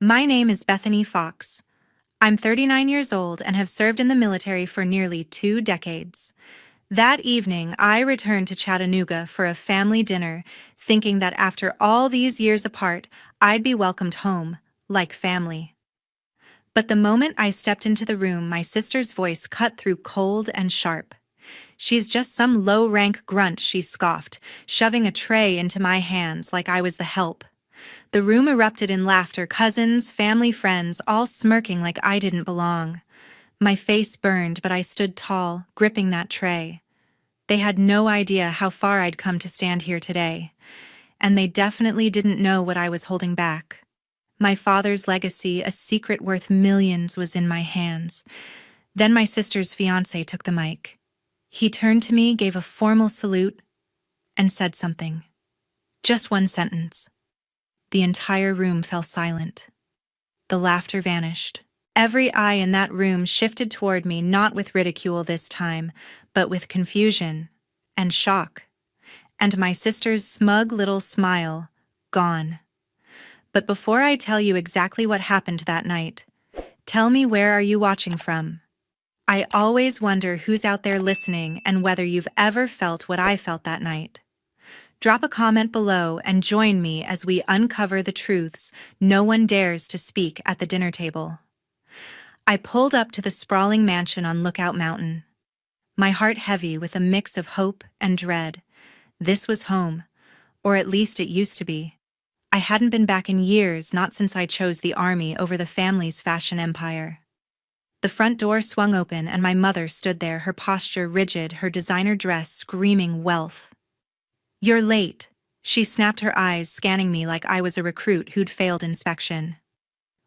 My name is Bethany Fox. I'm 39 years old and have served in the military for nearly 2 decades. That evening, I returned to Chattanooga for a family dinner, thinking that after all these years apart, I'd be welcomed home, like family. But the moment I stepped into the room, my sister's voice cut through cold and sharp. "She's just some low-rank grunt," she scoffed, shoving a tray into my hands like I was the help. The room erupted in laughter, cousins, family, friends, all smirking like I didn't belong. My face burned, but I stood tall, gripping that tray. They had no idea how far I'd come to stand here today. And they definitely didn't know what I was holding back. My father's legacy, a secret worth millions, was in my hands. Then my sister's fiancé took the mic. He turned to me, gave a formal salute, and said something. Just one sentence. The entire room fell silent. The laughter vanished. Every eye in that room shifted toward me, not with ridicule this time, but with confusion and shock. And my sister's smug little smile, gone. But before I tell you exactly what happened that night, tell me, where are you watching from? I always wonder who's out there listening and whether you've ever felt what I felt that night. Drop a comment below and join me as we uncover the truths no one dares to speak at the dinner table. I pulled up to the sprawling mansion on Lookout Mountain, my heart heavy with a mix of hope and dread. This was home, or at least it used to be. I hadn't been back in years, not since I chose the army over the family's fashion empire. The front door swung open and my mother stood there, her posture rigid, her designer dress screaming wealth. "You're late," she snapped, her eyes scanning me like I was a recruit who'd failed inspection.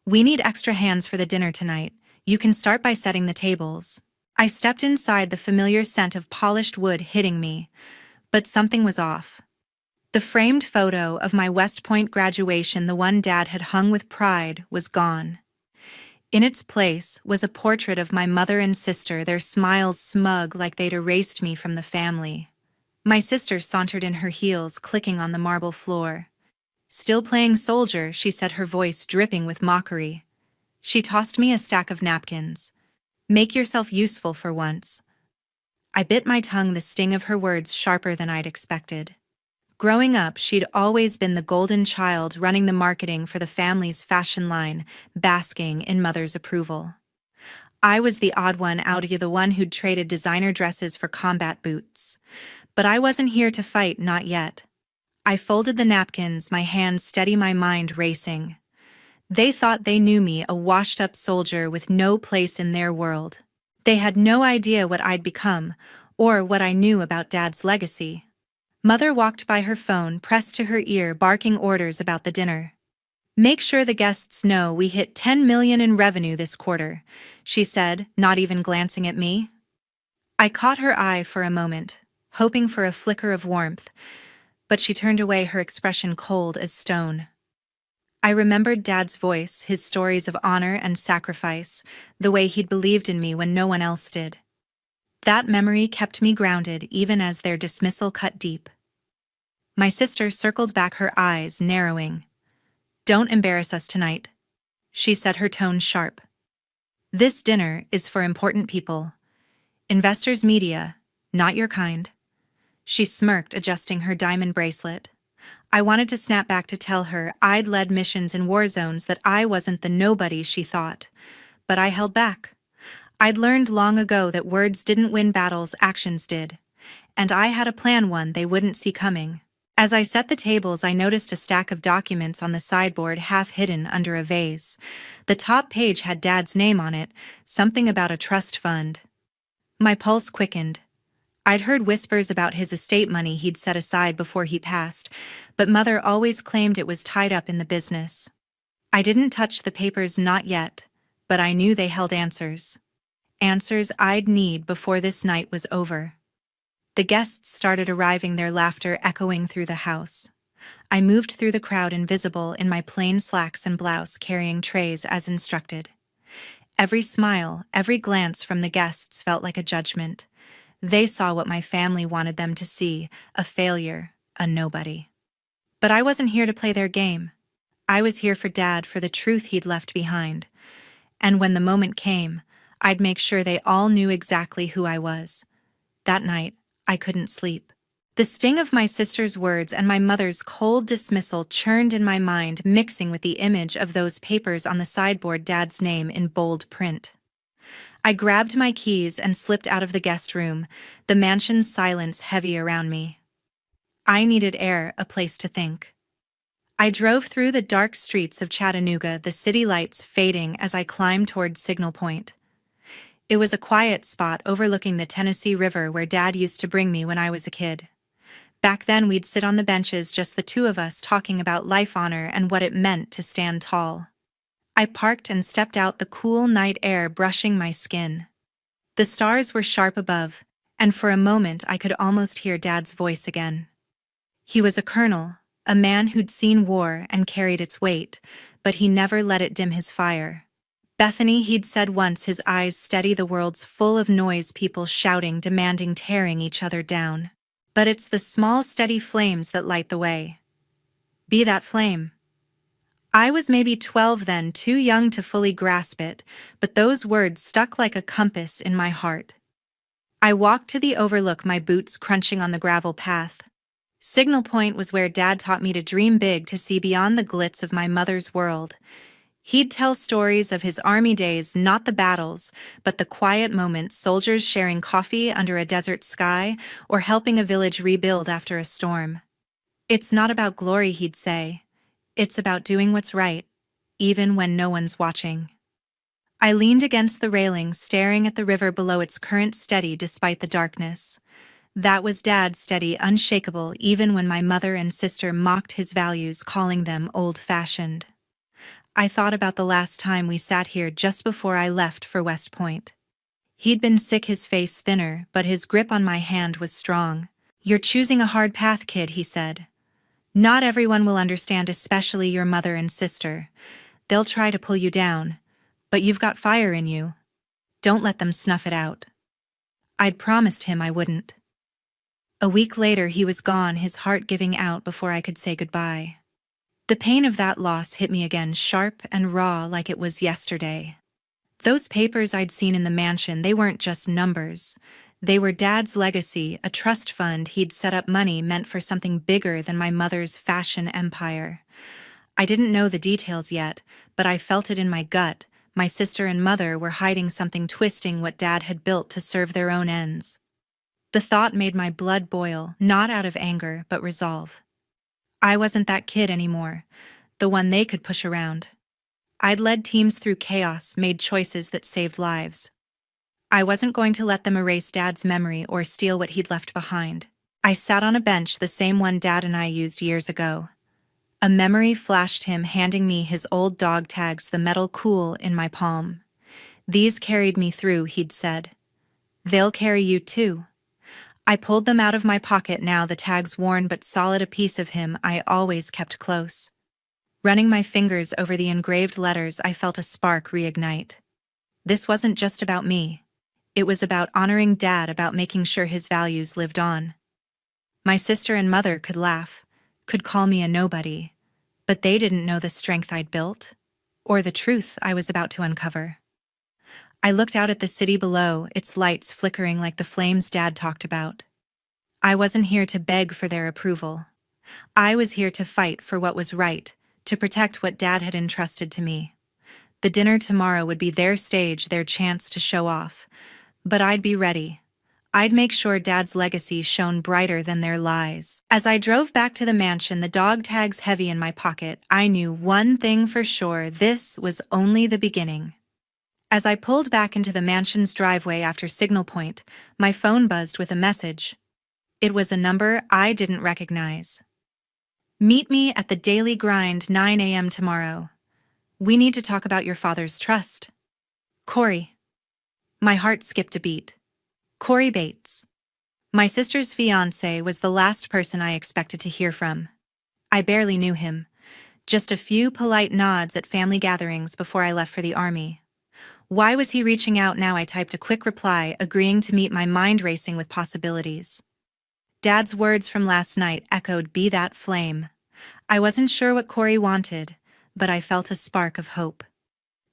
"We need extra hands for the dinner tonight. You can start by setting the tables." I stepped inside, the familiar scent of polished wood hitting me, but something was off. The framed photo of my West Point graduation, the one Dad had hung with pride, was gone. In its place was a portrait of my mother and sister, their smiles smug like they'd erased me from the family. My sister sauntered in her heels, clicking on the marble floor. "Still playing soldier," she said, her voice dripping with mockery. She tossed me a stack of napkins. "Make yourself useful for once." I bit my tongue, the sting of her words sharper than I'd expected. Growing up, she'd always been the golden child, running the marketing for the family's fashion line, basking in mother's approval. I was the odd one out, the one who'd traded designer dresses for combat boots. But I wasn't here to fight, not yet. I folded the napkins, my hands steady, my mind racing. They thought they knew me, a washed-up soldier with no place in their world. They had no idea what I'd become, or what I knew about Dad's legacy. Mother walked by, her phone pressed to her ear, barking orders about the dinner. "Make sure the guests know we hit 10 million in revenue this quarter," she said, not even glancing at me. I caught her eye for a moment, hoping for a flicker of warmth, but she turned away, her expression cold as stone. I remembered Dad's voice, his stories of honor and sacrifice, the way he'd believed in me when no one else did. That memory kept me grounded even as their dismissal cut deep. My sister circled back, her eyes narrowing. "Don't embarrass us tonight," she said, her tone sharp. "This dinner is for important people. Investors, media, not your kind." She smirked, adjusting her diamond bracelet. I wanted to snap back to tell her I'd led missions in war zones, that I wasn't the nobody she thought. But I held back. I'd learned long ago that words didn't win battles, actions did. And I had a plan, one they wouldn't see coming. As I set the tables, I noticed a stack of documents on the sideboard, half hidden under a vase. The top page had Dad's name on it, something about a trust fund. My pulse quickened. I'd heard whispers about his estate money he'd set aside before he passed, but Mother always claimed it was tied up in the business. I didn't touch the papers, not yet, but I knew they held answers. Answers I'd need before this night was over. The guests started arriving, their laughter echoing through the house. I moved through the crowd, invisible in my plain slacks and blouse, carrying trays as instructed. Every smile, every glance from the guests felt like a judgment. They saw what my family wanted them to see, a failure, a nobody. But I wasn't here to play their game. I was here for Dad, for the truth he'd left behind. And when the moment came, I'd make sure they all knew exactly who I was. That night, I couldn't sleep. The sting of my sister's words and my mother's cold dismissal churned in my mind, mixing with the image of those papers on the sideboard, Dad's name in bold print. I grabbed my keys and slipped out of the guest room, the mansion's silence heavy around me. I needed air, a place to think. I drove through the dark streets of Chattanooga, the city lights fading as I climbed toward Signal Point. It was a quiet spot overlooking the Tennessee River where Dad used to bring me when I was a kid. Back then we'd sit on the benches, just the two of us, talking about life, honor, and what it meant to stand tall. I parked and stepped out, the cool night air brushing my skin. The stars were sharp above, and for a moment I could almost hear Dad's voice again. He was a colonel, a man who'd seen war and carried its weight, but he never let it dim his fire. Bethany, he'd said once, his eyes steady, the world's full of noise, people shouting, demanding, tearing each other down. But it's the small, steady flames that light the way. Be that flame. I was maybe 12 then, too young to fully grasp it, but those words stuck like a compass in my heart. I walked to the overlook, my boots crunching on the gravel path. Signal Point was where Dad taught me to dream big, to see beyond the glitz of my mother's world. He'd tell stories of his army days, not the battles, but the quiet moments, soldiers sharing coffee under a desert sky or helping a village rebuild after a storm. It's not about glory, he'd say. It's about doing what's right, even when no one's watching. I leaned against the railing, staring at the river below, its current steady despite the darkness. That was Dad, steady, unshakable, even when my mother and sister mocked his values, calling them old-fashioned. I thought about the last time we sat here, just before I left for West Point. He'd been sick, his face thinner, but his grip on my hand was strong. "You're choosing a hard path, kid," he said. "Not everyone will understand, especially your mother and sister. They'll try to pull you down, but you've got fire in you. Don't let them snuff it out." I'd promised him I wouldn't. A week later he was gone, his heart giving out before I could say goodbye. The pain of that loss hit me again, sharp and raw, like it was yesterday. Those papers I'd seen in the mansion, they weren't just numbers. They were Dad's legacy, a trust fund he'd set up, money meant for something bigger than my mother's fashion empire. I didn't know the details yet, but I felt it in my gut. My sister and mother were hiding something, twisting what Dad had built to serve their own ends. The thought made my blood boil, not out of anger, but resolve. I wasn't that kid anymore, the one they could push around. I'd led teams through chaos, made choices that saved lives. I wasn't going to let them erase Dad's memory or steal what he'd left behind. I sat on a bench, the same one Dad and I used years ago. A memory flashed, him handing me his old dog tags, the metal cool in my palm. "These carried me through," he'd said. "They'll carry you too." I pulled them out of my pocket now, the tags worn but solid, a piece of him I always kept close. Running my fingers over the engraved letters, I felt a spark reignite. This wasn't just about me. It was about honoring Dad, about making sure his values lived on. My sister and mother could laugh, could call me a nobody, but they didn't know the strength I'd built, or the truth I was about to uncover. I looked out at the city below, its lights flickering like the flames Dad talked about. I wasn't here to beg for their approval. I was here to fight for what was right, to protect what Dad had entrusted to me. The dinner tomorrow would be their stage, their chance to show off. But I'd be ready. I'd make sure Dad's legacy shone brighter than their lies. As I drove back to the mansion, the dog tags heavy in my pocket, I knew one thing for sure: this was only the beginning. As I pulled back into the mansion's driveway after Signal Point, my phone buzzed with a message. It was a number I didn't recognize. "Meet me at the Daily Grind, 9 a.m. tomorrow. We need to talk about your father's trust. Corey." My heart skipped a beat. Corey Bates. My sister's fiancé was the last person I expected to hear from. I barely knew him. Just a few polite nods at family gatherings before I left for the army. Why was he reaching out now? I typed a quick reply, agreeing to meet, my mind racing with possibilities. Dad's words from last night echoed, "Be that flame." I wasn't sure what Corey wanted, but I felt a spark of hope.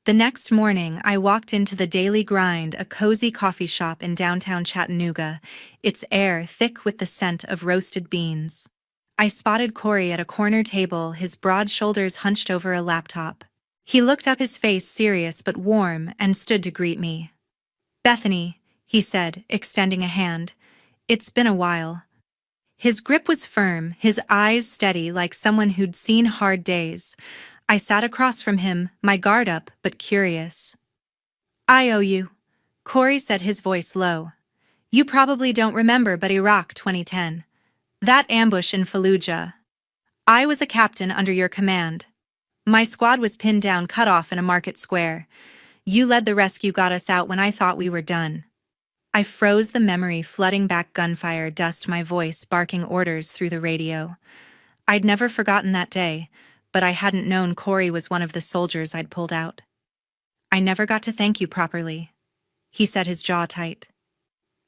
The next morning, I walked into the Daily Grind, a cozy coffee shop in downtown Chattanooga, its air thick with the scent of roasted beans. I spotted Corey at a corner table, his broad shoulders hunched over a laptop. He looked up, his face serious but warm, and stood to greet me. "Bethany," he said, extending a hand. "It's been a while." His grip was firm, his eyes steady like someone who'd seen hard days. I sat across from him, my guard up but curious. "I owe you," Corey said, his voice low. "You probably don't remember, but Iraq 2010. That ambush in Fallujah. I was a captain under your command. My squad was pinned down, cut off in a market square. You led the rescue, got us out when I thought we were done." I froze, the memory flooding back, gunfire dust, my voice barking orders through the radio. I'd never forgotten that day, but I hadn't known Corey was one of the soldiers I'd pulled out. "I never got to thank you properly," he said, his jaw tight.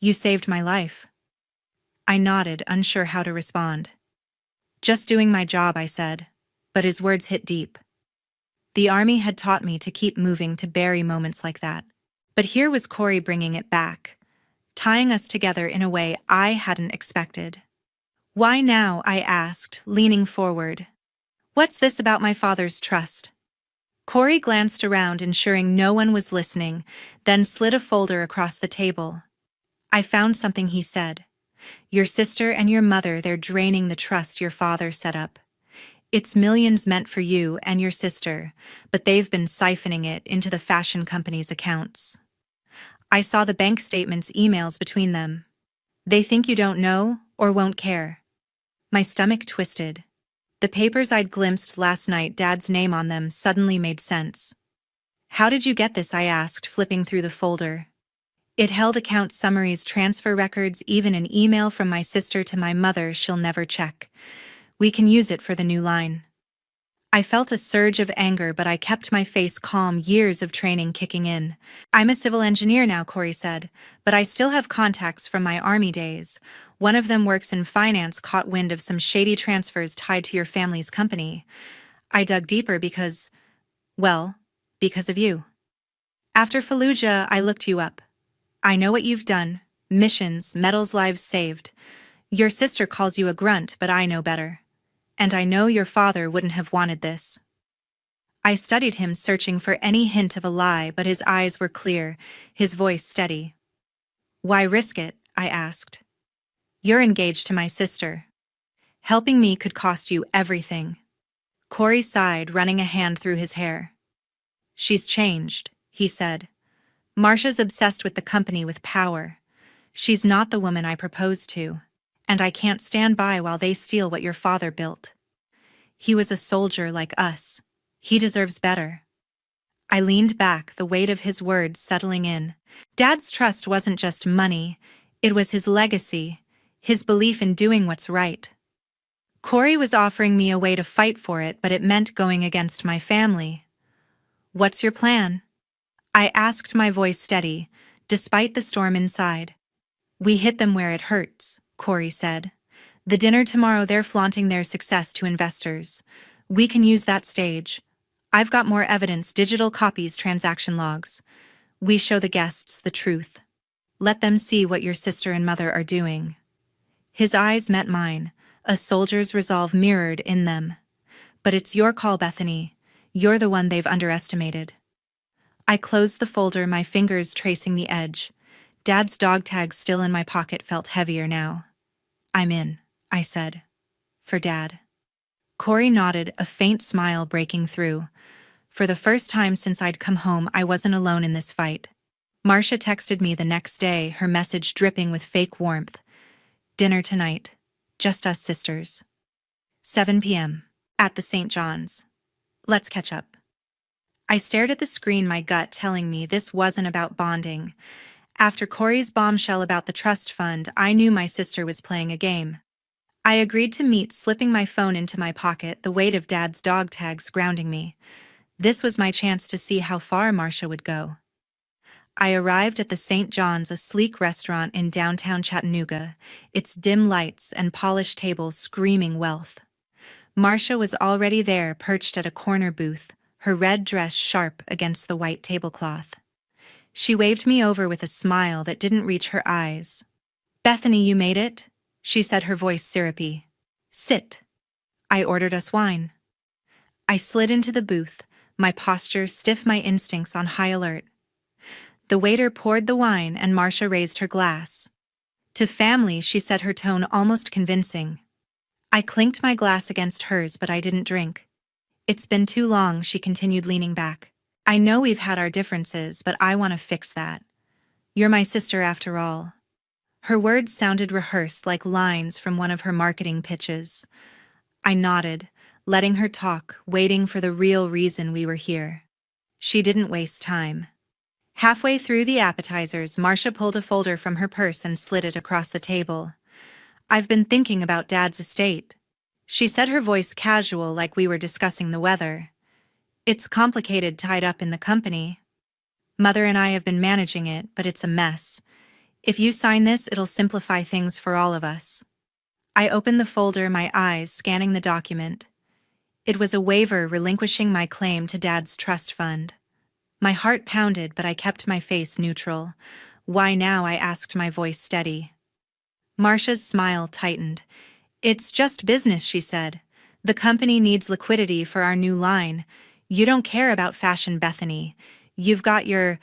"You saved my life." I nodded, unsure how to respond. "Just doing my job," I said, but his words hit deep. The Army had taught me to keep moving, to bury moments like that. But here was Corey bringing it back, tying us together in a way I hadn't expected. "Why now?" I asked, leaning forward. "What's this about my father's trust?" Corey glanced around, ensuring no one was listening, then slid a folder across the table. "I found something," he said. "Your sister and your mother, they're draining the trust your father set up. It's millions meant for you and your sister, but they've been siphoning it into the fashion company's accounts. I saw the bank statements, emails between them. They think you don't know or won't care." My stomach twisted. The papers I'd glimpsed last night, Dad's name on them, suddenly made sense. "How did you get this?" I asked, flipping through the folder. It held account summaries, transfer records, even an email from my sister to my mother she'll never check. "We can use it for the new line." I felt a surge of anger, but I kept my face calm, years of training kicking in. "I'm a civil engineer now," Corey said, "but I still have contacts from my Army days. One of them works in finance, caught wind of some shady transfers tied to your family's company. I dug deeper because of you. After Fallujah, I looked you up. I know what you've done. Missions, medals, lives saved. Your sister calls you a grunt, but I know better. And I know your father wouldn't have wanted this." I studied him, searching for any hint of a lie, but his eyes were clear, his voice steady. "Why risk it?" I asked. "You're engaged to my sister. Helping me could cost you everything." Corey sighed, running a hand through his hair. "She's changed," he said. "Marcia's obsessed with the company, with power. She's not the woman I proposed to. And I can't stand by while they steal what your father built. He was a soldier like us. He deserves better." I leaned back, the weight of his words settling in. Dad's trust wasn't just money, it was his legacy, his belief in doing what's right. Corey was offering me a way to fight for it, but it meant going against my family. "What's your plan?" I asked, my voice steady, despite the storm inside. "We hit them where it hurts," Corey said. "The dinner tomorrow, they're flaunting their success to investors. We can use that stage. I've got more evidence, digital copies, transaction logs. We show the guests the truth. Let them see what your sister and mother are doing." His eyes met mine, a soldier's resolve mirrored in them. "But it's your call, Bethany. You're the one they've underestimated." I closed the folder, my fingers tracing the edge. Dad's dog tag still in my pocket felt heavier now. "I'm in," I said. "For Dad." Corey nodded, a faint smile breaking through. For the first time since I'd come home, I wasn't alone in this fight. Marcia texted me the next day, her message dripping with fake warmth. "Dinner tonight. Just us sisters. 7 p.m. at the St. John's. Let's catch up." I stared at the screen, my gut telling me this wasn't about bonding. After Corey's bombshell about the trust fund, I knew my sister was playing a game. I agreed to meet, slipping my phone into my pocket, the weight of Dad's dog tags grounding me. This was my chance to see how far Marcia would go. I arrived at the St. John's, a sleek restaurant in downtown Chattanooga, its dim lights and polished tables screaming wealth. Marcia was already there, perched at a corner booth, her red dress sharp against the white tablecloth. She waved me over with a smile that didn't reach her eyes. "Bethany, you made it," she said, her voice syrupy. "Sit." I ordered us wine. I slid into the booth, my posture stiff, my instincts on high alert. The waiter poured the wine and Marcia raised her glass. "To family," she said, her tone almost convincing. I clinked my glass against hers, but I didn't drink. "It's been too long," she continued, leaning back. "I know we've had our differences, but I want to fix that. You're my sister after all." Her words sounded rehearsed, like lines from one of her marketing pitches. I nodded, letting her talk, waiting for the real reason we were here. She didn't waste time. Halfway through the appetizers, Marcia pulled a folder from her purse and slid it across the table. "I've been thinking about Dad's estate," she said, her voice casual, like we were discussing the weather. "It's complicated, tied up in the company. Mother and I have been managing it, but it's a mess. If you sign this, it'll simplify things for all of us." I opened the folder, my eyes scanning the document. It was a waiver relinquishing my claim to Dad's trust fund. My heart pounded, but I kept my face neutral. "Why now?" I asked, my voice steady. Marcia's smile tightened. "It's just business," she said. "The company needs liquidity for our new line. You don't care about fashion, Bethany. You've got your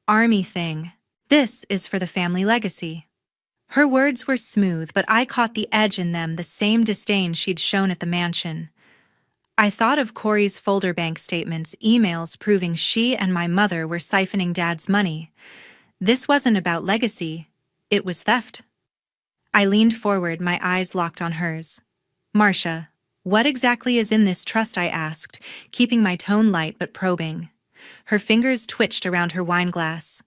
army thing. This is for the family legacy." Her words were smooth, but I caught the edge in them, the same disdain she'd shown at the mansion. I thought of Corey's folder, bank statements, emails proving she and my mother were siphoning Dad's money. This wasn't about legacy, it was theft. I leaned forward, my eyes locked on hers. "Marcia, what exactly is in this trust?" I asked, keeping my tone light but probing. Her fingers twitched around her wine glass.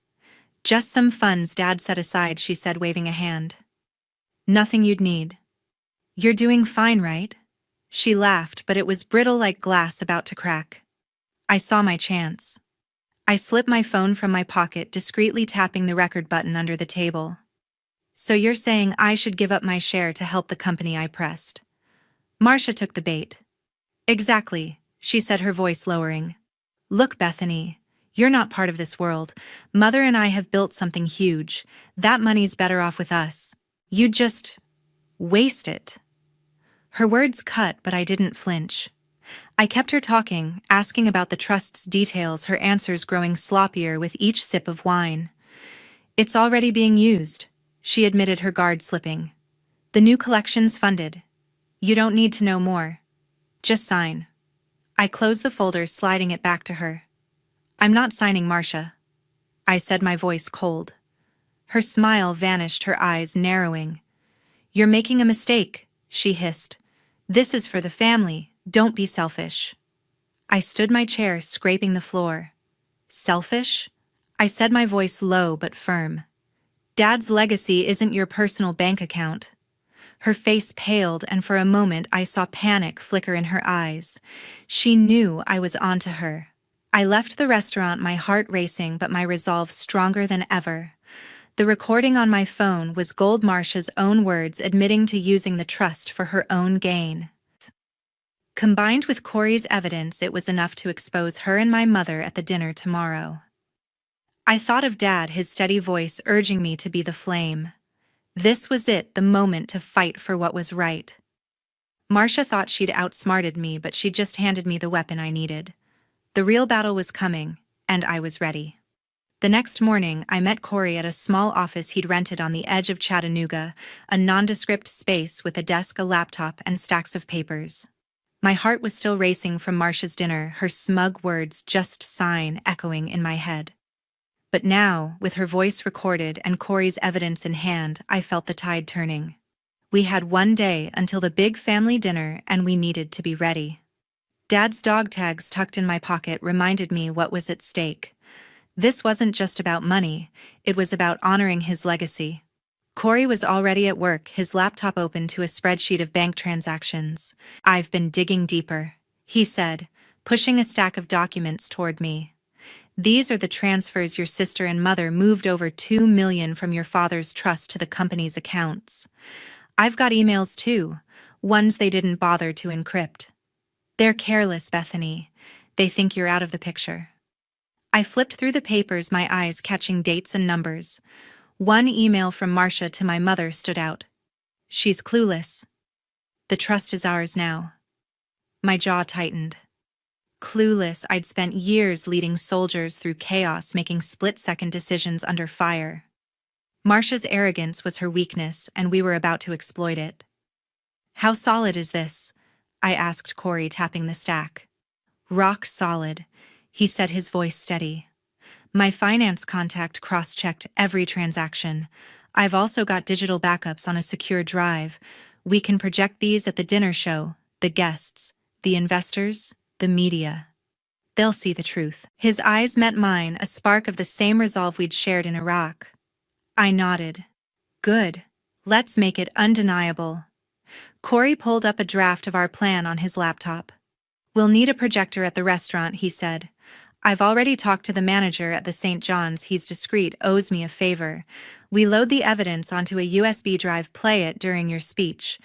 "Just some funds Dad set aside," she said, waving a hand. "Nothing you'd need." "You're doing fine, right?" She laughed, but it was brittle, like glass about to crack. I saw my chance. I slipped my phone from my pocket, discreetly tapping the record button under the table. "So you're saying I should give up my share to help the company?" I pressed. Marcia took the bait. "Exactly," she said, her voice lowering. "Look, Bethany, you're not part of this world. Mother and I have built something huge. That money's better off with us. You'd just waste it." Her words cut, but I didn't flinch. I kept her talking, asking about the trust's details, her answers growing sloppier with each sip of wine. "It's already being used," she admitted, her guard slipping. "The new collection's funded. You don't need to know more. Just sign." I closed the folder, sliding it back to her. "I'm not signing, Marcia," I said, my voice cold. Her smile vanished, her eyes narrowing. "You're making a mistake," she hissed. "This is for the family. Don't be selfish." I stood my chair, scraping the floor. "Selfish?" I said, my voice low but firm. "Dad's legacy isn't your personal bank account." Her face paled, and for a moment I saw panic flicker in her eyes. She knew I was onto her. I left the restaurant, my heart racing but my resolve stronger than ever. The recording on my phone was gold, Marcia's own words admitting to using the trust for her own gain. Combined with Corey's evidence, it was enough to expose her and my mother at the dinner tomorrow. I thought of Dad, his steady voice urging me to be the flame. This was it, the moment to fight for what was right. Marcia thought she'd outsmarted me, but she just handed me the weapon I needed. The real battle was coming, and I was ready. The next morning, I met Corey at a small office he'd rented on the edge of Chattanooga, a nondescript space with a desk, a laptop, and stacks of papers. My heart was still racing from Marcia's dinner, her smug words, "just sign," echoing in my head. But now, with her voice recorded and Corey's evidence in hand, I felt the tide turning. We had one day until the big family dinner, and we needed to be ready. Dad's dog tags tucked in my pocket reminded me what was at stake. This wasn't just about money, it was about honoring his legacy. Corey was already at work, his laptop open to a spreadsheet of bank transactions. "I've been digging deeper," he said, pushing a stack of documents toward me. "These are the transfers your sister and mother moved over $2 million from your father's trust to the company's accounts. I've got emails too, ones they didn't bother to encrypt. They're careless, Bethany. They think you're out of the picture. I flipped through the papers, my eyes catching dates and numbers. One email from Marcia to my mother stood out. She's clueless. The trust is ours now. My jaw tightened. Clueless, I'd spent years leading soldiers through chaos, making split-second decisions under fire. Marcia's arrogance was her weakness, and we were about to exploit it. How solid is this? I asked Corey, tapping the stack. Rock solid, he said, his voice steady. My finance contact cross-checked every transaction. I've also got digital backups on a secure drive. We can project these at the dinner show, the guests, the investors, the media. They'll see the truth. His eyes met mine, a spark of the same resolve we'd shared in Iraq. I nodded. Good. Let's make it undeniable. Corey pulled up a draft of our plan on his laptop. We'll need a projector at the restaurant, he said. I've already talked to the manager at the St. John's. He's discreet, owes me a favor. We load the evidence onto a USB drive, play it during your speech.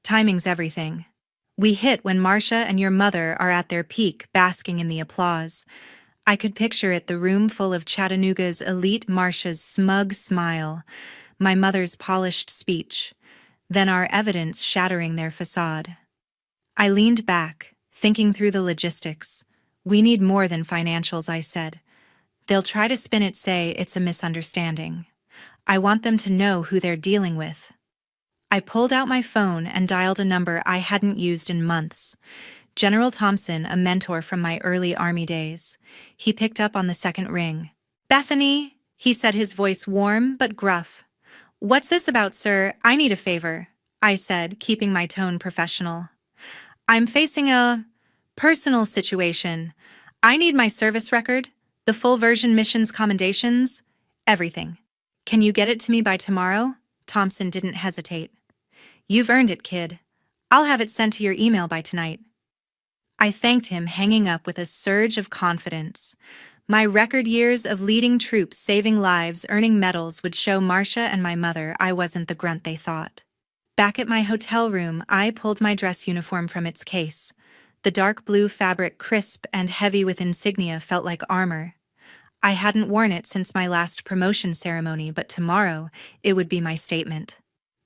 Timing's everything. We hit when Marcia and your mother are at their peak, basking in the applause. I could picture it, the room full of Chattanooga's elite, Marcia's smug smile, my mother's polished speech, then our evidence shattering their facade. I leaned back, thinking through the logistics. We need more than financials, I said. They'll try to spin it, say it's a misunderstanding. I want them to know who they're dealing with. I pulled out my phone and dialed a number I hadn't used in months. General Thompson, a mentor from my early Army days. He picked up on the second ring. Bethany, he said, his voice warm but gruff. What's this about, sir? I need a favor, I said, keeping my tone professional. I'm facing a personal situation. I need my service record, the full version, missions, commendations, everything. Can you get it to me by tomorrow? Thompson didn't hesitate. You've earned it, kid. I'll have it sent to your email by tonight. I thanked him, hanging up with a surge of confidence. My record years of leading troops, saving lives, earning medals would show Marcia and my mother I wasn't the grunt they thought. Back at my hotel room, I pulled my dress uniform from its case. The dark blue fabric, crisp and heavy with insignia, felt like armor. I hadn't worn it since my last promotion ceremony, but tomorrow it would be my statement.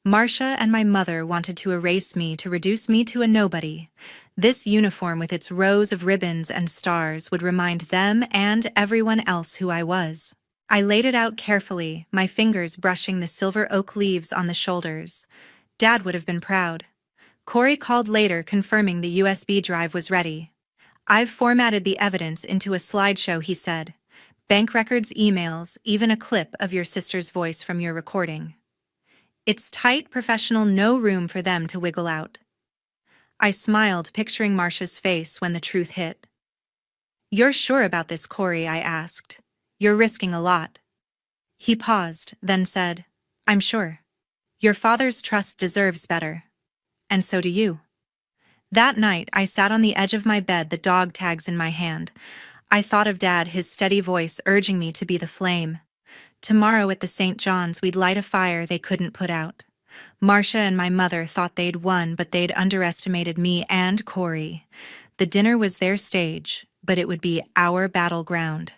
Marcia and my mother wanted to erase me, to reduce me to a nobody. This uniform with its rows of ribbons and stars would remind them and everyone else who I was. I laid it out carefully, my fingers brushing the silver oak leaves on the shoulders. Dad would have been proud. Corey called later, confirming the USB drive was ready. I've formatted the evidence into a slideshow, he said. Bank records, emails, even a clip of your sister's voice from your recording. It's tight, professional, no room for them to wiggle out. I smiled, picturing Marcia's face when the truth hit. You're sure about this, Corey? I asked. You're risking a lot. He paused, then said, I'm sure. Your father's trust deserves better. And so do you. That night, I sat on the edge of my bed, the dog tags in my hand. I thought of Dad, his steady voice urging me to be the flame. Tomorrow at the St. John's, we'd light a fire they couldn't put out. Marcia and my mother thought they'd won, but they'd underestimated me and Corey. The dinner was their stage, but it would be our battleground.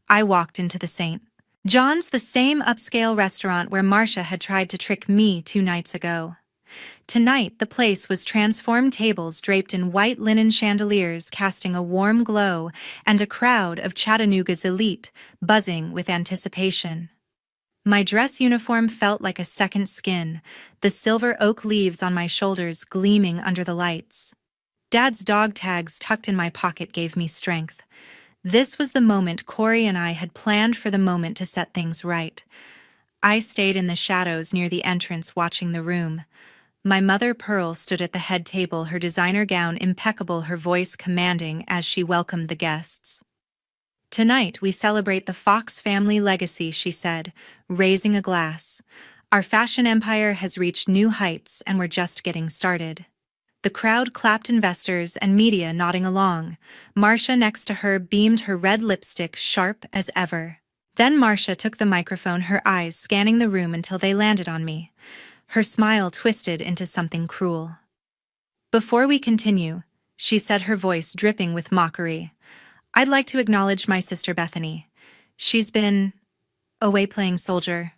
I walked into the St. John's, the same upscale restaurant where Marcia had tried to trick me 2 nights ago. Tonight, the place was transformed, tables draped in white linen chandeliers casting a warm glow, and a crowd of Chattanooga's elite buzzing with anticipation. My dress uniform felt like a second skin, the silver oak leaves on my shoulders gleaming under the lights. Dad's dog tags tucked in my pocket gave me strength. This was the moment Corey and I had planned for, the moment to set things right. I stayed in the shadows near the entrance, watching the room. My mother, Pearl, stood at the head table, her designer gown impeccable, her voice commanding as she welcomed the guests. Tonight we celebrate the Fox family legacy, she said, raising a glass. Our fashion empire has reached new heights and we're just getting started. The crowd clapped, investors and media nodding along. Marcia next to her beamed, her red lipstick sharp as ever. Then Marcia took the microphone, her eyes scanning the room until they landed on me. Her smile twisted into something cruel. Before we continue, she said, her voice dripping with mockery, I'd like to acknowledge my sister Bethany. She's been away playing soldier.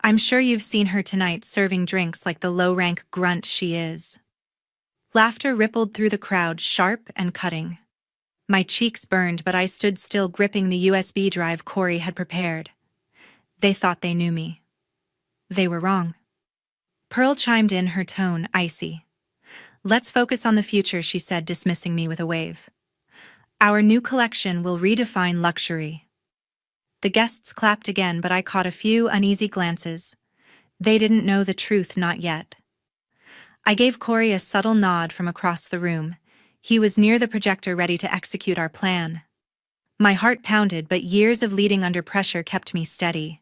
I'm sure you've seen her tonight serving drinks like the low-rank grunt she is. Laughter rippled through the crowd, sharp and cutting. My cheeks burned, but I stood still, gripping the USB drive Corey had prepared. They thought they knew me. They were wrong. Pearl chimed in, her tone icy. Let's focus on the future, she said, dismissing me with a wave. Our new collection will redefine luxury. The guests clapped again, but I caught a few uneasy glances. They didn't know the truth, not yet. I gave Corey a subtle nod from across the room. He was near the projector, ready to execute our plan. My heart pounded, but years of leading under pressure kept me steady.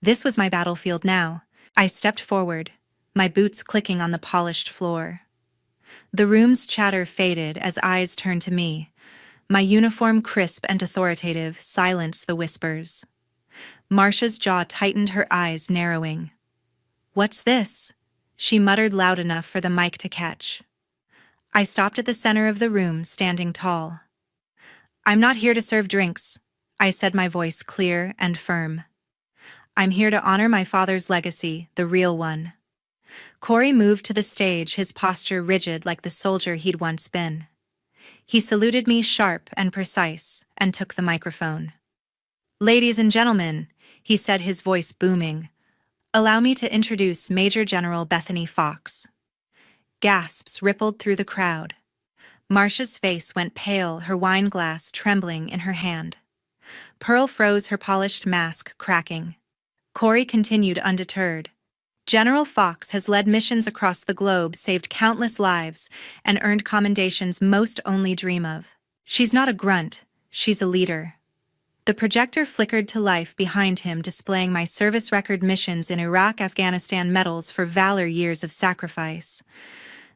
This was my battlefield now. I stepped forward, my boots clicking on the polished floor. The room's chatter faded as eyes turned to me. My uniform, crisp and authoritative, silenced the whispers. Marcia's jaw tightened, her eyes narrowing. What's this? She muttered loud enough for the mic to catch. I stopped at the center of the room, standing tall. I'm not here to serve drinks, I said, my voice clear and firm. I'm here to honor my father's legacy, the real one. Corey moved to the stage, his posture rigid like the soldier he'd once been. He saluted me, sharp and precise, and took the microphone. Ladies and gentlemen, he said, his voice booming, allow me to introduce Major General Bethany Fox. Gasps rippled through the crowd. Marcia's face went pale, her wine glass trembling in her hand. Pearl froze, her polished mask cracking. Corey continued undeterred. General Fox has led missions across the globe, saved countless lives, and earned commendations most only dream of. She's not a grunt, she's a leader. The projector flickered to life behind him, displaying my service record, missions in Iraq, Afghanistan, medals for valor, years of sacrifice.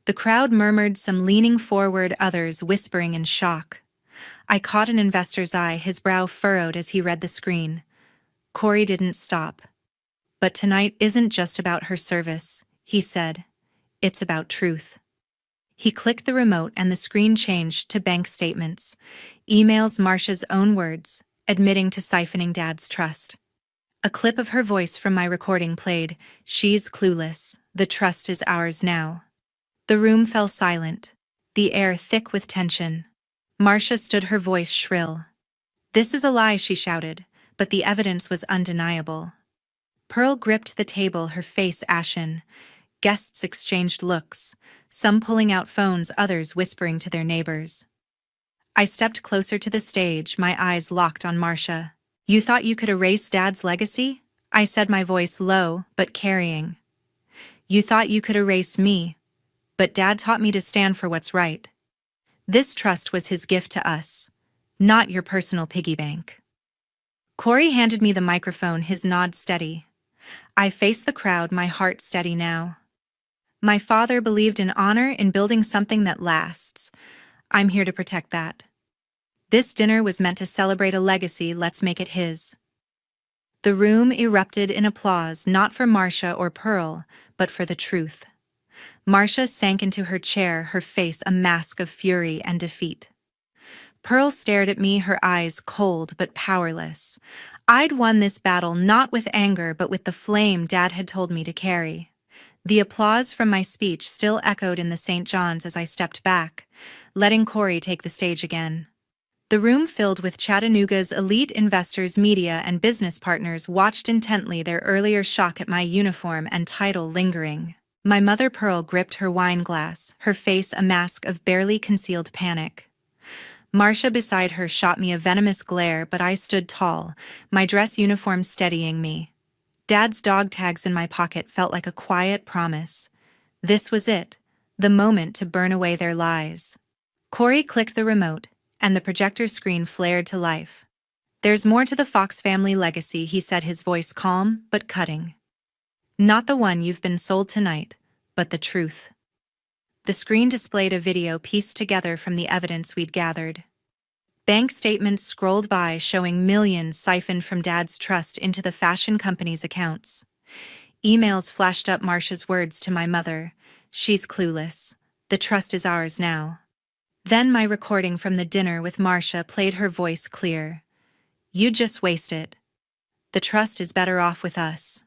The crowd murmured, some leaning forward, others whispering in shock. I caught an investor's eye, his brow furrowed as he read the screen. Corey didn't stop. But tonight isn't just about her service, he said. It's about truth. He clicked the remote and the screen changed to bank statements, emails, Marcia's own words, admitting to siphoning Dad's trust. A clip of her voice from my recording played. She's clueless. The trust is ours now. The room fell silent, the air thick with tension. Marcia stood, her voice shrill. This is a lie, she shouted, but the evidence was undeniable. Pearl gripped the table, her face ashen. Guests exchanged looks, some pulling out phones, others whispering to their neighbors. I stepped closer to the stage, my eyes locked on Marcia. You thought you could erase Dad's legacy? I said, my voice low but carrying. You thought you could erase me, but Dad taught me to stand for what's right. This trust was his gift to us, not your personal piggy bank. Corey handed me the microphone, his nod steady. I faced the crowd, my heart steady now. My father believed in honor, in building something that lasts. I'm here to protect that. This dinner was meant to celebrate a legacy, let's make it his. The room erupted in applause, not for Marcia or Pearl, but for the truth. Marcia sank into her chair, her face a mask of fury and defeat. Pearl stared at me, her eyes cold but powerless. I'd won this battle not with anger but with the flame Dad had told me to carry. The applause from my speech still echoed in the St. John's as I stepped back, letting Corey take the stage again. The room filled with Chattanooga's elite investors, media, and business partners watched intently, their earlier shock at my uniform and title lingering. My mother Pearl gripped her wine glass, her face a mask of barely concealed panic. Marcia beside her shot me a venomous glare, but I stood tall, my dress uniform steadying me. Dad's dog tags in my pocket felt like a quiet promise. This was it, the moment to burn away their lies. Corey clicked the remote, and the projector screen flared to life. There's more to the Fox family legacy, he said, his voice calm but cutting. Not the one you've been sold tonight, but the truth. The screen displayed a video pieced together from the evidence we'd gathered. Bank statements scrolled by showing millions siphoned from Dad's trust into the fashion company's accounts. Emails flashed up, Marcia's words to my mother. She's clueless. The trust is ours now. Then my recording from the dinner with Marcia played, her voice clear. You just waste it. The trust is better off with us.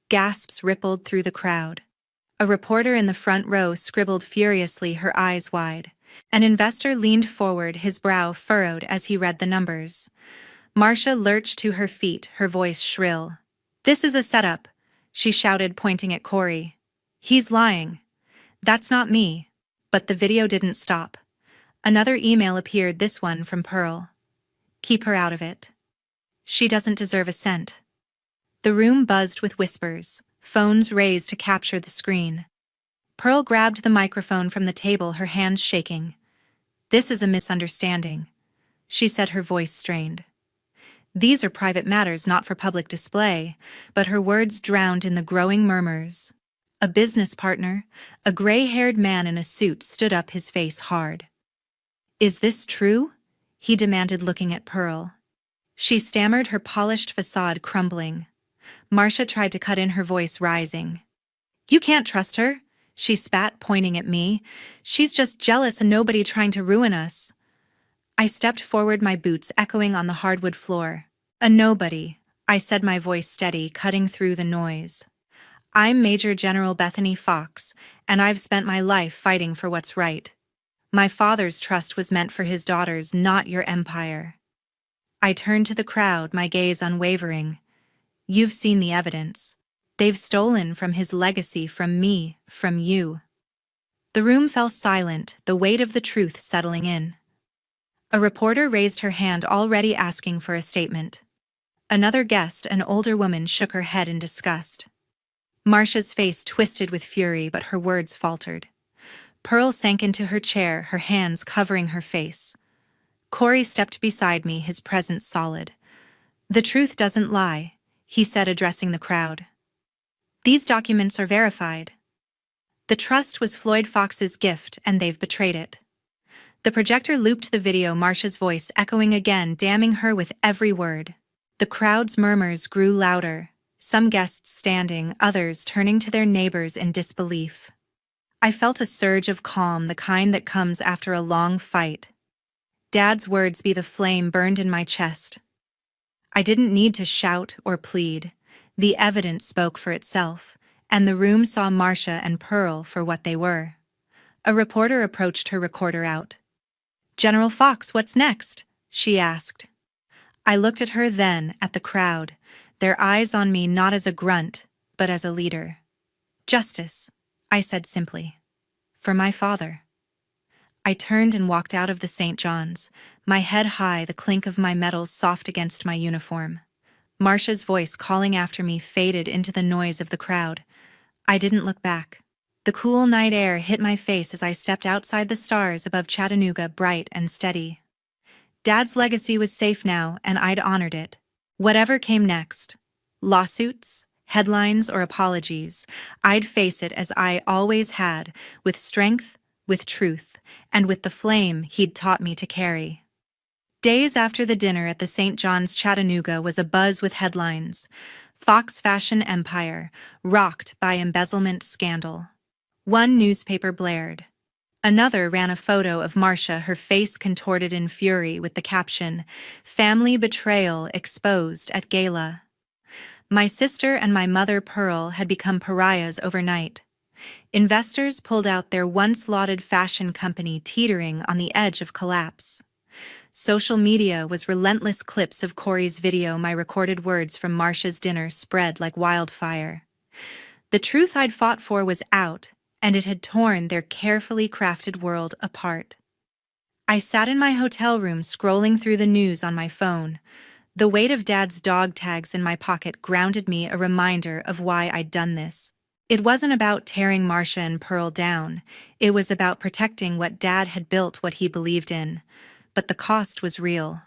Gasps rippled through the crowd. A reporter in the front row scribbled furiously, her eyes wide. An investor leaned forward, his brow furrowed as he read the numbers. Marcia lurched to her feet, her voice shrill. This is a setup, she shouted, pointing at Corey. He's lying. That's not me. But the video didn't stop. Another email appeared, this one from Pearl. Keep her out of it. She doesn't deserve a cent. The room buzzed with whispers, phones raised to capture the screen. Pearl grabbed the microphone from the table, her hands shaking. This is a misunderstanding, she said, her voice strained. These are private matters, not for public display, but her words drowned in the growing murmurs. A business partner, a gray-haired man in a suit, stood up, his face hard. Is this true? He demanded, looking at Pearl. She stammered, her polished facade crumbling. Marcia tried to cut in, her voice rising. You can't trust her, she spat, pointing at me. She's just jealous and nobody trying to ruin us. I stepped forward, my boots echoing on the hardwood floor. A nobody, I said, my voice steady, cutting through the noise. I'm Major General Bethany Fox, and I've spent my life fighting for what's right. My father's trust was meant for his daughters, not your empire. I turned to the crowd, my gaze unwavering. You've seen the evidence. They've stolen from his legacy, from me, from you. The room fell silent, the weight of the truth settling in. A reporter raised her hand, already asking for a statement. Another guest, an older woman, shook her head in disgust. Marcia's face twisted with fury, but her words faltered. Pearl sank into her chair, her hands covering her face. Corey stepped beside me, his presence solid. The truth doesn't lie, he said, addressing the crowd. These documents are verified. The trust was Floyd Fox's gift, and they've betrayed it. The projector looped the video, Marcia's voice echoing again, damning her with every word. The crowd's murmurs grew louder, some guests standing, others turning to their neighbors in disbelief. I felt a surge of calm, the kind that comes after a long fight. Dad's words be the flame burned in my chest. I didn't need to shout or plead. The evidence spoke for itself, and the room saw Marcia and Pearl for what they were. A reporter approached, her recorder out. General Fox, what's next? She asked. I looked at her, then at the crowd, their eyes on me, not as a grunt, but as a leader. Justice, I said simply. For my father. I turned and walked out of the St. John's, my head high, the clink of my metals soft against my uniform. Marcia's voice calling after me faded into the noise of the crowd. I didn't look back. The cool night air hit my face as I stepped outside, the stars above Chattanooga bright and steady. Dad's legacy was safe now, and I'd honored it. Whatever came next, lawsuits, headlines, or apologies, I'd face it as I always had, with strength, with truth, and with the flame he'd taught me to carry. Days after the dinner at the St. John's, Chattanooga was abuzz with headlines. Fox fashion empire, rocked by embezzlement scandal. One newspaper blared. Another ran a photo of Marcia, her face contorted in fury, with the caption, "Family betrayal exposed at gala." My sister and my mother, Pearl, had become pariahs overnight. Investors pulled out their once lauded fashion company, teetering on the edge of collapse. Social media was relentless. Clips of Corey's video, my recorded words from Marcia's dinner spread like wildfire. The truth I'd fought for was out, and it had torn their carefully crafted world apart. I sat in my hotel room, scrolling through the news on my phone. The weight of Dad's dog tags in my pocket grounded me, a reminder of why I'd done this. It wasn't about tearing Marcia and Pearl down. It was about protecting what Dad had built, what he believed in. But the cost was real.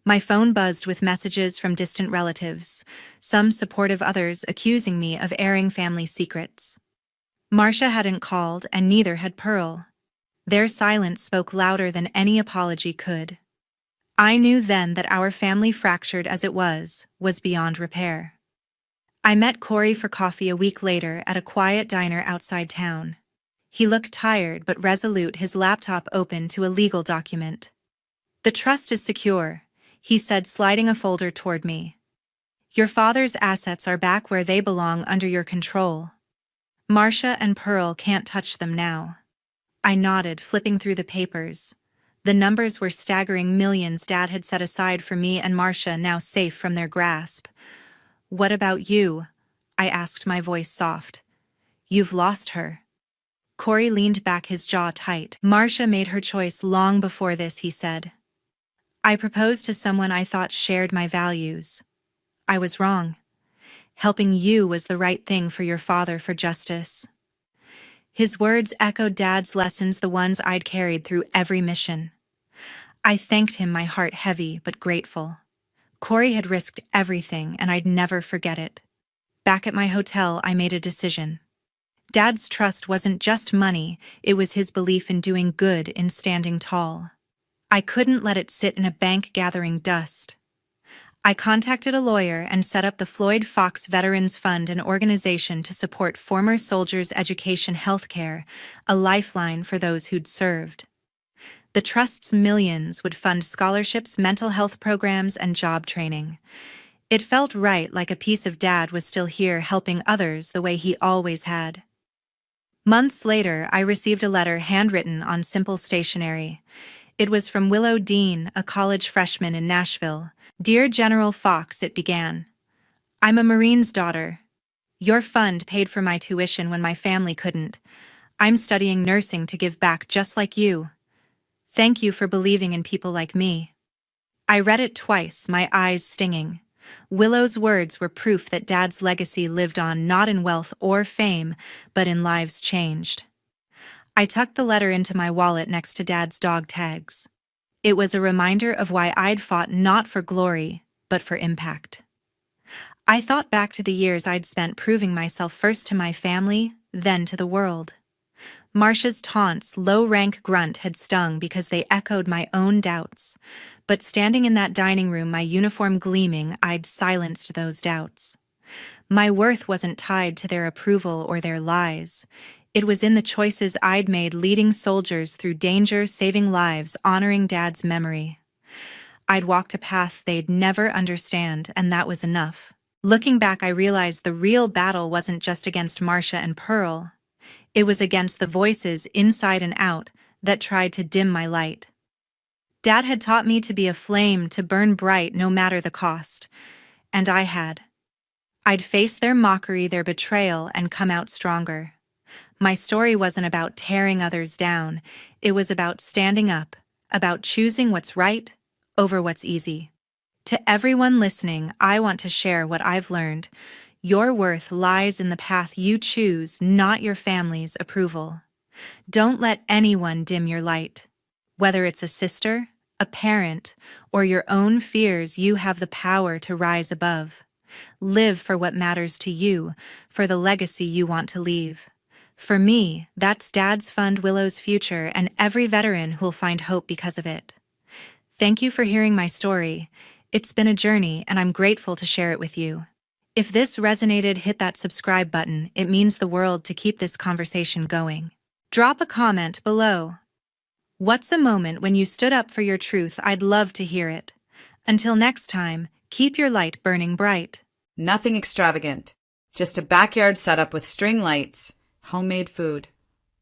My phone buzzed with messages from distant relatives, some supportive, others accusing me of airing family secrets. Marcia hadn't called, and neither had Pearl. Their silence spoke louder than any apology could. I knew then that our family, fractured as it was beyond repair. I met Corey for coffee a week later at a quiet diner outside town. He looked tired but resolute, his laptop open to a legal document. "The trust is secure," he said, sliding a folder toward me. "Your father's assets are back where they belong, under your control. Marcia and Pearl can't touch them now." I nodded, flipping through the papers. The numbers were staggering, millions Dad had set aside for me and Marcia, now safe from their grasp. "What about you?" I asked, my voice soft. "You've lost her." Corey leaned back, his jaw tight. "Marcia made her choice long before this," he said. "I proposed to someone I thought shared my values. I was wrong. Helping you was the right thing for your father, for justice." His words echoed Dad's lessons, the ones I'd carried through every mission. I thanked him, my heart heavy but grateful. Corey had risked everything, and I'd never forget it. Back at my hotel, I made a decision. Dad's trust wasn't just money, it was his belief in doing good, in standing tall. I couldn't let it sit in a bank gathering dust. I contacted a lawyer and set up the Floyd Fox Veterans Fund, an organization to support former soldiers' education, healthcare, a lifeline for those who'd served. The trust's millions would fund scholarships, mental health programs, and job training. It felt right, like a piece of Dad was still here, helping others the way he always had. Months later, I received a letter handwritten on simple stationery. It was from Willow Dean, a college freshman in Nashville. "Dear General Fox," it began. "I'm a Marine's daughter. Your fund paid for my tuition when my family couldn't. I'm studying nursing to give back just like you. Thank you for believing in people like me." I read it twice, my eyes stinging. Willow's words were proof that Dad's legacy lived on, not in wealth or fame, but in lives changed. I tucked the letter into my wallet next to Dad's dog tags. It was a reminder of why I'd fought, not for glory, but for impact. I thought back to the years I'd spent proving myself, first to my family, then to the world. Marcia's taunts, low-rank grunt, had stung because they echoed my own doubts. But standing in that dining room, my uniform gleaming, I'd silenced those doubts. My worth wasn't tied to their approval or their lies. It was in the choices I'd made, leading soldiers through danger, saving lives, honoring Dad's memory. I'd walked a path they'd never understand, and that was enough. Looking back, I realized the real battle wasn't just against Marcia and Pearl. It was against the voices, inside and out, that tried to dim my light. Dad had taught me to be a flame, to burn bright no matter the cost. And I had. I'd face their mockery, their betrayal, and come out stronger. My story wasn't about tearing others down. It was about standing up, about choosing what's right over what's easy. To everyone listening, I want to share what I've learned. Your worth lies in the path you choose, not your family's approval. Don't let anyone dim your light. Whether it's a sister, a parent, or your own fears, you have the power to rise above. Live for what matters to you, for the legacy you want to leave. For me, that's Dad's fund, Willow's future, and every veteran who'll find hope because of it. Thank you for hearing my story. It's been a journey, and I'm grateful to share it with you. If this resonated, hit that subscribe button. It means the world to keep this conversation going. Drop a comment below. What's a moment when you stood up for your truth? I'd love to hear it. Until next time, keep your light burning bright. Nothing extravagant, just a backyard setup with string lights, homemade food,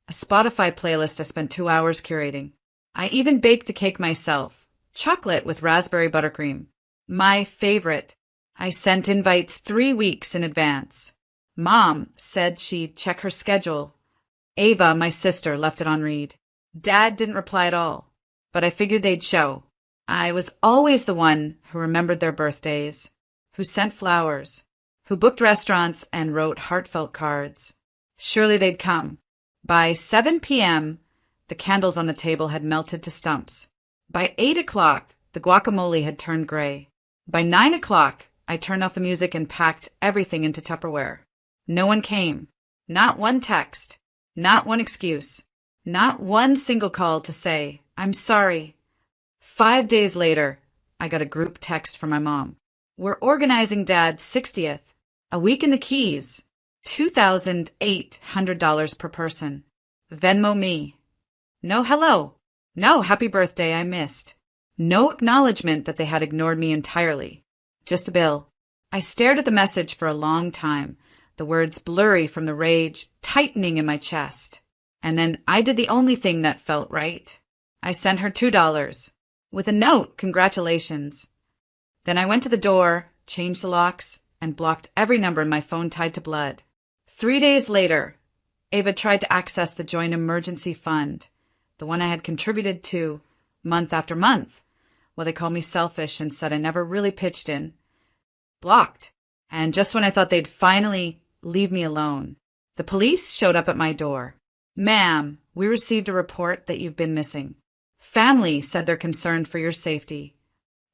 a Spotify playlist I spent 2 hours curating. I even baked the cake myself, chocolate with raspberry buttercream. My favorite. I sent invites 3 weeks in advance. Mom said she'd check her schedule. Ava, my sister, left it on read. Dad didn't reply at all, but I figured they'd show. I was always the one who remembered their birthdays, who sent flowers, who booked restaurants and wrote heartfelt cards. Surely they'd come. By 7 p.m., the candles on the table had melted to stumps. By 8 o'clock, the guacamole had turned gray. By 9 o'clock, I turned off the music and packed everything into Tupperware. No one came. Not one text. Not one excuse. Not one single call to say, "I'm sorry." 5 days later, I got a group text from my mom. "We're organizing Dad's 60th. A week in the Keys. $2,800 per person. Venmo me. No hello. No happy birthday I missed. No acknowledgement that they had ignored me entirely. Just a bill. I stared at the message for a long time, the words blurry from the rage tightening in my chest. And then I did the only thing that felt right. I sent her $2 with a note, congratulations. Then I went to the door, changed the locks, and blocked every number in my phone tied to blood. 3 days later, Ava tried to access the joint emergency fund, the one I had contributed to month after month. Well, they called me selfish and said I never really pitched in. Blocked. And just when I thought they'd finally leave me alone, the police showed up at my door. Ma'am, we received a report that you've been missing. Family said they're concerned for your safety.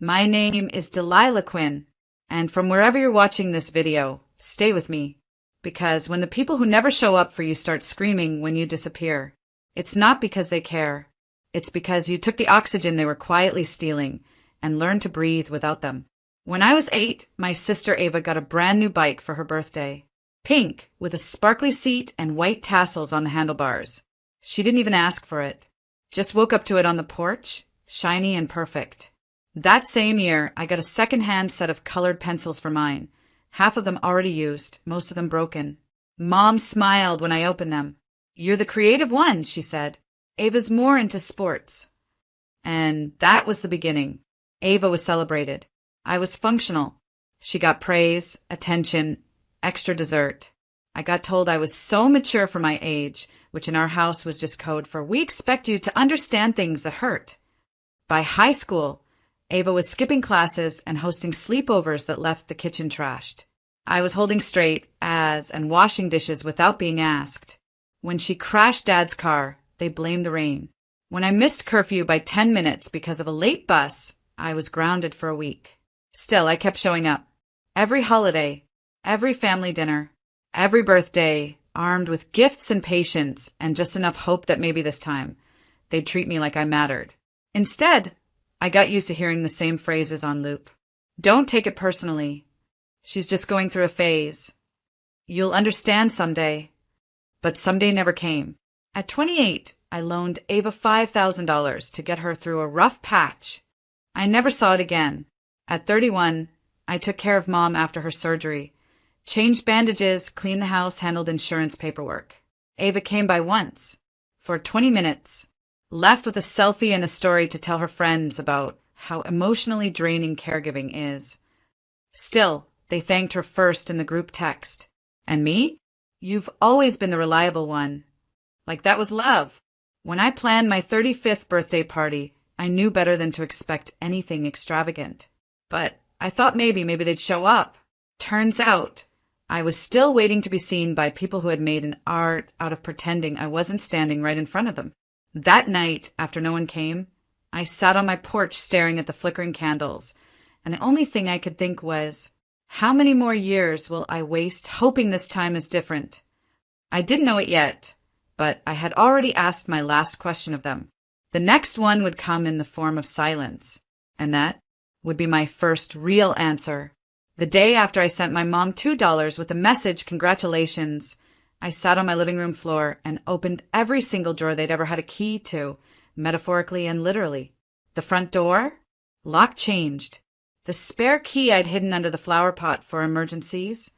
My name is Delilah Quinn, and from wherever you're watching this video, stay with me. Because when the people who never show up for you start screaming when you disappear, it's not because they care. It's because you took the oxygen they were quietly stealing and learned to breathe without them. When I was 8, my sister Ava got a brand new bike for her birthday. Pink, with a sparkly seat and white tassels on the handlebars. She didn't even ask for it. Just woke up to it on the porch, shiny and perfect. That same year, I got a second-hand set of colored pencils for mine. Half of them already used, most of them broken. Mom smiled when I opened them. You're the creative one, she said. Ava's more into sports. And that was the beginning. Ava was celebrated. I was functional. She got praise, attention, extra dessert. I got told I was so mature for my age, which in our house was just code for we expect you to understand things that hurt. By high school, Ava was skipping classes and hosting sleepovers that left the kitchen trashed. I was holding straight as and washing dishes without being asked. When she crashed Dad's car, they blamed the rain. When I missed curfew by 10 minutes because of a late bus, I was grounded for a week. Still, I kept showing up. Every holiday, every family dinner, every birthday, armed with gifts and patience and just enough hope that maybe this time they'd treat me like I mattered. Instead, I got used to hearing the same phrases on loop. Don't take it personally. She's just going through a phase. You'll understand someday. But someday never came. At 28, I loaned Ava $5,000 to get her through a rough patch. I never saw it again. At 31, I took care of Mom after her surgery. Changed bandages, cleaned the house, handled insurance paperwork. Ava came by once, for 20 minutes, left with a selfie and a story to tell her friends about how emotionally draining caregiving is. Still, they thanked her first in the group text. And me? You've always been the reliable one. Like that was love. When I planned my 35th birthday party, I knew better than to expect anything extravagant. But I thought maybe they'd show up. Turns out, I was still waiting to be seen by people who had made an art out of pretending I wasn't standing right in front of them. That night, after no one came, I sat on my porch staring at the flickering candles, and the only thing I could think was, how many more years will I waste hoping this time is different? I didn't know it yet, but I had already asked my last question of them. The next one would come in the form of silence, and that would be my first real answer. The day after I sent my mom $2 with the message, congratulations, I sat on my living room floor and opened every single drawer they'd ever had a key to, metaphorically and literally. The front door? Lock changed. The spare key I'd hidden under the flower pot for emergencies?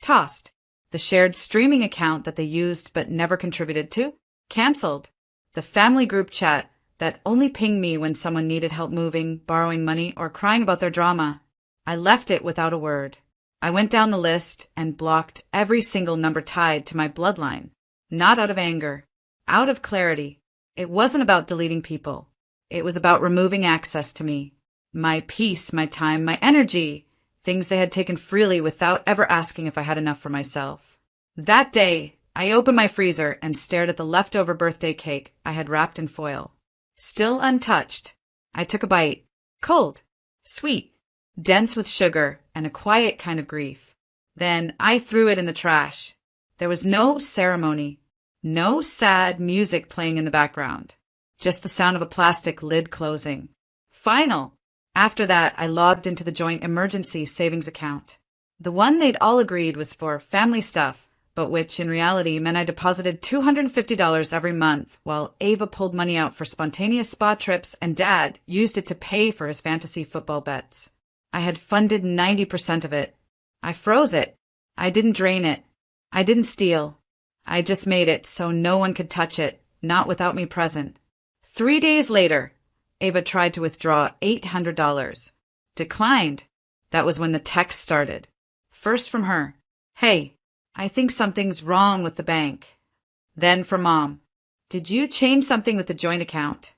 Tossed. The shared streaming account that they used but never contributed to? Cancelled. The family group chat that only pinged me when someone needed help moving, borrowing money, or crying about their drama. I left it without a word. I went down the list and blocked every single number tied to my bloodline. Not out of anger. Out of clarity. It wasn't about deleting people. It was about removing access to me. My peace, my time, my energy. Things they had taken freely without ever asking if I had enough for myself. That day, I opened my freezer and stared at the leftover birthday cake I had wrapped in foil. Still untouched. I took a bite. Cold. Sweet. Dense with sugar and a quiet kind of grief. Then I threw it in the trash. There was no ceremony. No sad music playing in the background. Just the sound of a plastic lid closing. Final. After that, I logged into the joint emergency savings account. The one they'd all agreed was for family stuff, but which in reality meant I deposited $250 every month while Ava pulled money out for spontaneous spa trips and Dad used it to pay for his fantasy football bets. I had funded 90% of it. I froze it. I didn't drain it. I didn't steal. I just made it so no one could touch it, not without me present. 3 days later, Ava tried to withdraw $800. Declined. That was when the text started. First from her, "Hey, I think something's wrong with the bank." Then from Mom, "Did you change something with the joint account?"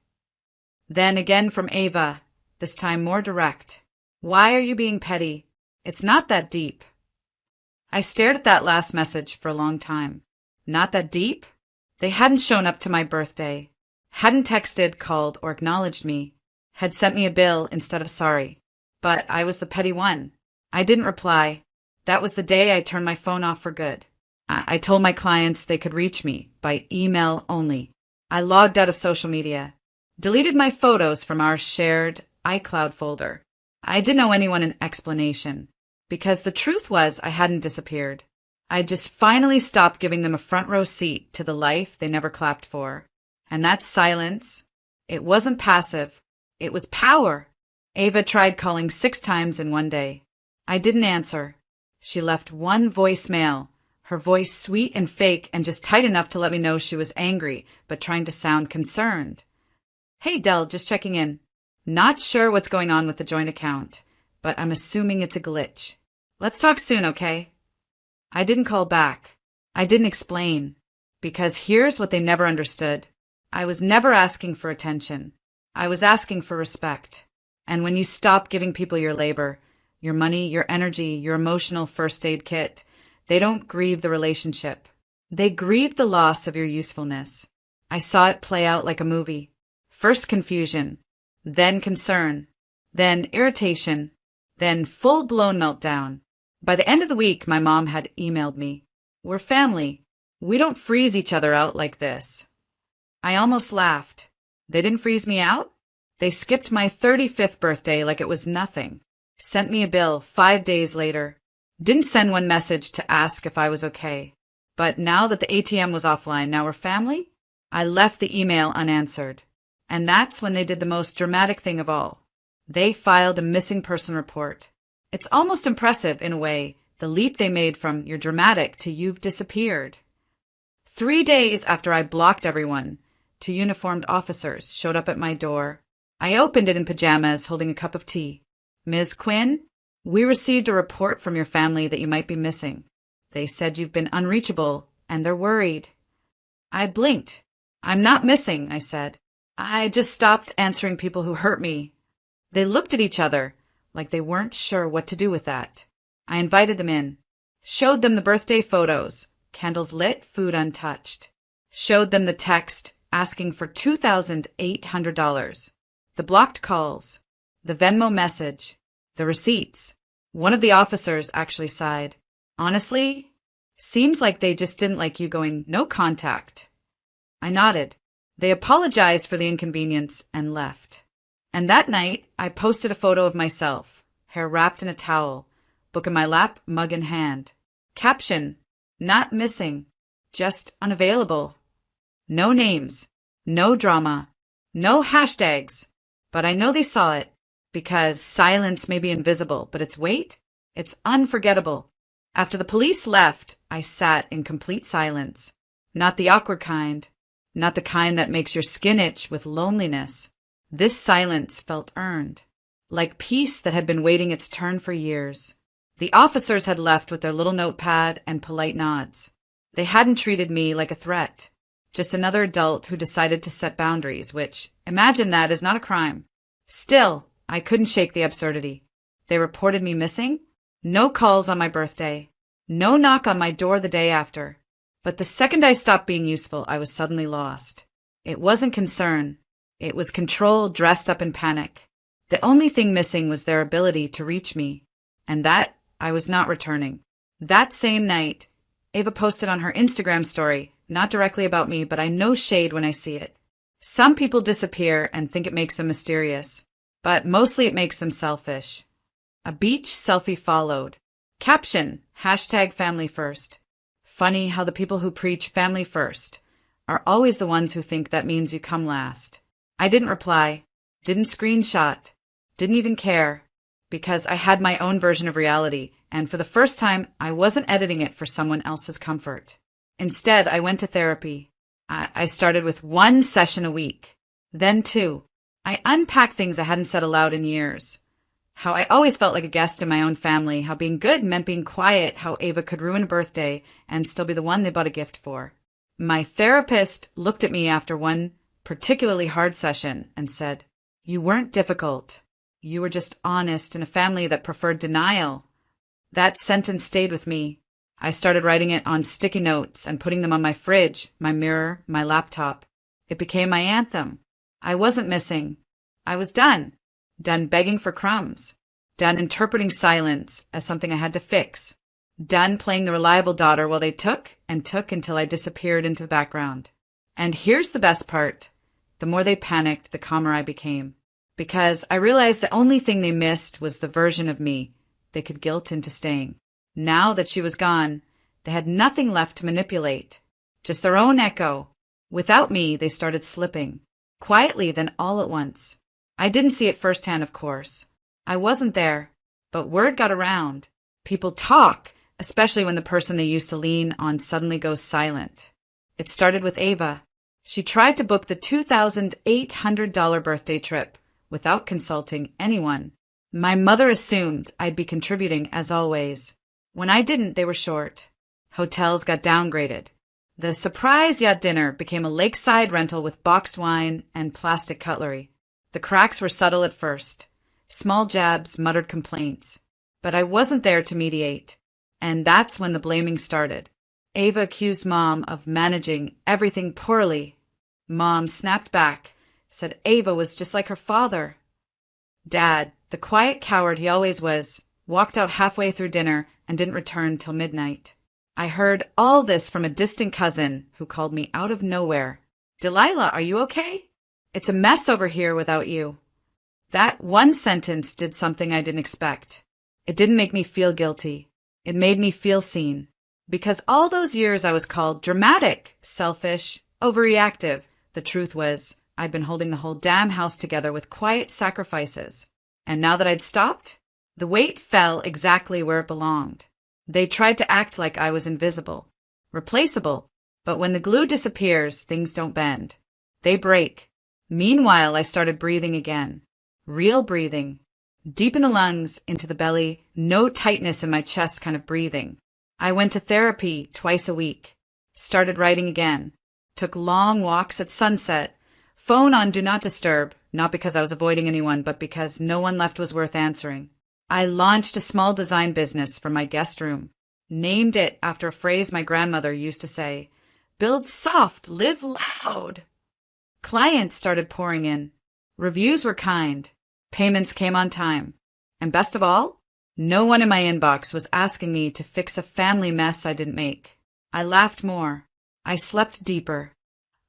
Then again from Ava, this time more direct. "Why are you being petty? It's not that deep." I stared at that last message for a long time. Not that deep? They hadn't shown up to my birthday, hadn't texted, called, or acknowledged me, had sent me a bill instead of sorry. But I was the petty one. I didn't reply. That was the day I turned my phone off for good. I told my clients they could reach me by email only. I logged out of social media, deleted my photos from our shared iCloud folder. I didn't owe anyone an explanation, because the truth was I hadn't disappeared. I just finally stopped giving them a front row seat to the life they never clapped for. And that silence, it wasn't passive, it was power. Ava tried calling 6 times in one day. I didn't answer. She left one voicemail, her voice sweet and fake and just tight enough to let me know she was angry, but trying to sound concerned. "Hey, Del, just checking in. Not sure what's going on with the joint account, but I'm assuming it's a glitch. Let's talk soon, okay?" I didn't call back. I didn't explain. Because here's what they never understood. I was never asking for attention. I was asking for respect. And when you stop giving people your labor, your money, your energy, your emotional first aid kit, they don't grieve the relationship. They grieve the loss of your usefulness. I saw it play out like a movie. First confusion, then concern, then irritation, then full-blown meltdown. By the end of the week, my mom had emailed me. "We're family. We don't freeze each other out like this." I almost laughed. They didn't freeze me out? They skipped my 35th birthday like it was nothing. Sent me a bill 5 days later. Didn't send one message to ask if I was okay. But now that the ATM was offline, now we're family? I left the email unanswered. And that's when they did the most dramatic thing of all. They filed a missing person report. It's almost impressive, in a way, the leap they made from "you're dramatic" to "you've disappeared." 3 days after I blocked everyone, 2 uniformed officers showed up at my door. I opened it in pajamas, holding a cup of tea. "Ms. Quinn, we received a report from your family that you might be missing. They said you've been unreachable, and they're worried." I blinked. "I'm not missing," I said. "I just stopped answering people who hurt me." They looked at each other, like they weren't sure what to do with that. I invited them in. Showed them the birthday photos, candles lit, food untouched. Showed them the text asking for $2,800. The blocked calls, the Venmo message, the receipts. One of the officers actually sighed. "Honestly, seems like they just didn't like you going no contact." I nodded. They apologized for the inconvenience and left. And that night, I posted a photo of myself, hair wrapped in a towel, book in my lap, mug in hand. Caption, "Not missing, just unavailable." No names, no drama, no hashtags. But I know they saw it, because silence may be invisible, but its weight, it's unforgettable. After the police left, I sat in complete silence. Not the awkward kind, not the kind that makes your skin itch with loneliness. This silence felt earned, like peace that had been waiting its turn for years. The officers had left with their little notepad and polite nods. They hadn't treated me like a threat. Just another adult who decided to set boundaries, which, imagine that, is not a crime. Still, I couldn't shake the absurdity. They reported me missing? No calls on my birthday. No knock on my door the day after. But the second I stopped being useful, I was suddenly lost. It wasn't concern. It was control dressed up in panic. The only thing missing was their ability to reach me. And that I was not returning. That same night, Ava posted on her Instagram story, not directly about me, but I know shade when I see it. Some people disappear and think it makes them mysterious, but mostly it makes them selfish. A beach selfie followed. Caption, #family first. Funny how the people who preach family first are always the ones who think that means you come last. I didn't reply, didn't screenshot, didn't even care, because I had my own version of reality, and for the first time, I wasn't editing it for someone else's comfort. Instead, I went to therapy. I started with 1 session a week, then 2. I unpacked things I hadn't said aloud in years. How I always felt like a guest in my own family, how being good meant being quiet, how Ava could ruin a birthday and still be the one they bought a gift for. My therapist looked at me after one particularly hard session and said, "You weren't difficult. You were just honest in a family that preferred denial." That sentence stayed with me. I started writing it on sticky notes and putting them on my fridge, my mirror, my laptop. It became my anthem. I wasn't missing. I was done. Done begging for crumbs. Done interpreting silence as something I had to fix. Done playing the reliable daughter while they took and took until I disappeared into the background. And here's the best part. The more they panicked, the calmer I became. Because I realized the only thing they missed was the version of me they could guilt into staying. Now that she was gone, they had nothing left to manipulate. Just their own echo. Without me, they started slipping. Quietly, then all at once. I didn't see it firsthand, of course. I wasn't there. But word got around. People talk, especially when the person they used to lean on suddenly goes silent. It started with Ava. She tried to book the $2,800 birthday trip without consulting anyone. My mother assumed I'd be contributing, as always. When I didn't, they were short. Hotels got downgraded. The surprise yacht dinner became a lakeside rental with boxed wine and plastic cutlery. The cracks were subtle at first. Small jabs, muttered complaints. But I wasn't there to mediate. And that's when the blaming started. Ava accused Mom of managing everything poorly. Mom snapped back, said Ava was just like her father. Dad, the quiet coward he always was, walked out halfway through dinner and didn't return till midnight. I heard all this from a distant cousin who called me out of nowhere. "Delilah, are you okay? It's a mess over here without you." That one sentence did something I didn't expect. It didn't make me feel guilty. It made me feel seen. Because all those years I was called dramatic, selfish, overreactive. The truth was, I'd been holding the whole damn house together with quiet sacrifices. And now that I'd stopped, the weight fell exactly where it belonged. They tried to act like I was invisible, replaceable, but when the glue disappears, things don't bend. They break. Meanwhile, I started breathing again. Real breathing. Deep in the lungs, into the belly, no tightness in my chest kind of breathing. I went to therapy twice a week. Started writing again. Took long walks at sunset. Phone on Do Not Disturb, not because I was avoiding anyone, but because no one left was worth answering. I launched a small design business from my guest room. Named it after a phrase my grandmother used to say, "Build soft, live loud." Clients started pouring in. Reviews were kind. Payments came on time. And best of all, no one in my inbox was asking me to fix a family mess I didn't make. I laughed more. I slept deeper.